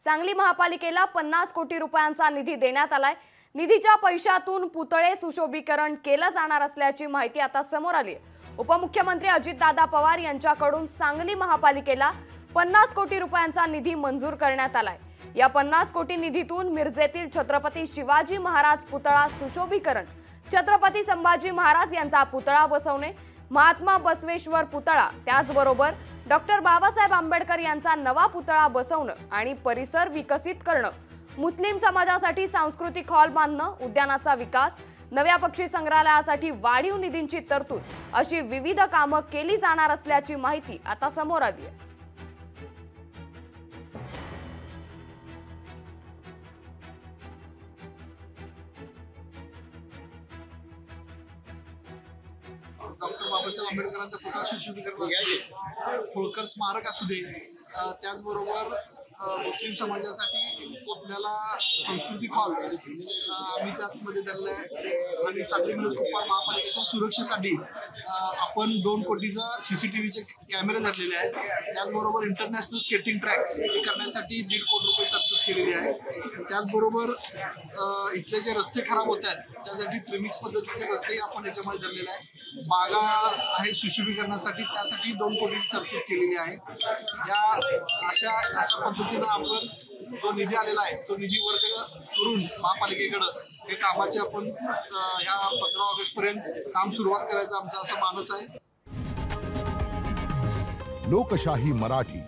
सांगली महापालिकेला 50 कोटी रुपयांचा निधी देण्यात आलाय। निधीच्या पैशातून पुतळे सुशोभीकरण केलं जाणार असल्याची माहिती आता समोर आली आहे। उपमुख्यमंत्री अजितदादा पवार यांच्याकडून सांगली महापालिकेला 50 कोटी रुपयांचा निधी मंजूर करण्यात आलाय। या 50 कोटी निधीतून मिरजेतील छत्रपती शिवाजी महाराज पुतळा सुशोभीकरण, छत्रपती संभाजी महाराज यांचा पुतळा बसवणे, महात्मा बसवेश्वर पुतळा, त्याचबरोबर डॉक्टर बाबासाहेब आंबेडकर यांचा नवा पुतळा बसवणं आणि परिसर विकसित करणं, मुस्लिम समाजासाठी सांस्कृतिक हॉल बांधणं, उद्यानाचा विकास, नव्या पक्षी संग्रहालयासाठी वाढीव निधींची तरतूद अशी विविध कामं केली जाणार असल्याची माहिती आता समोर आली आहे। डॉक्टर बाबासाहेब आंबेडकरांचा पुतळा सुशोभीकरण, होळकर स्मारक असू दे, त्याचबरोबर मुस्लिम समाजासाठी आपल्याला सांस्कृतिक हॉल आम्ही त्यामध्ये धरला आहे आणि साखळी म्युनिसिपल महापालिकेच्या सुरक्षेसाठी आपण 2 कोटीचा CCTVचे कॅमेरे धरलेले आहेत। त्याचबरोबर इंटरनॅशनल स्केटिंग ट्रॅक करण्यासाठी 1.5 कोटी रुपये तरतूद केलेली आहे। त्याचबरोबर इथले जे रस्ते खराब होत आहेत त्यासाठी ट्रिमिक्स पद्धतीचे रस्ते आपण याच्यामध्ये धरलेले आहेत। बागा आहेत सुशोभीकरणासाठी, त्यासाठी 2 कोटीची तरतूद केलेली आहे। अशा पद्धतीने आपण जो निधी आलेला आहे तो निधी वर्ग करून महापालिकेकडे हे कामाचे आपण ह्या 15 ऑगस्ट पर्यंत काम सुरुवात करायचं आमचा असा मानस आहे। लोकशाही मराठी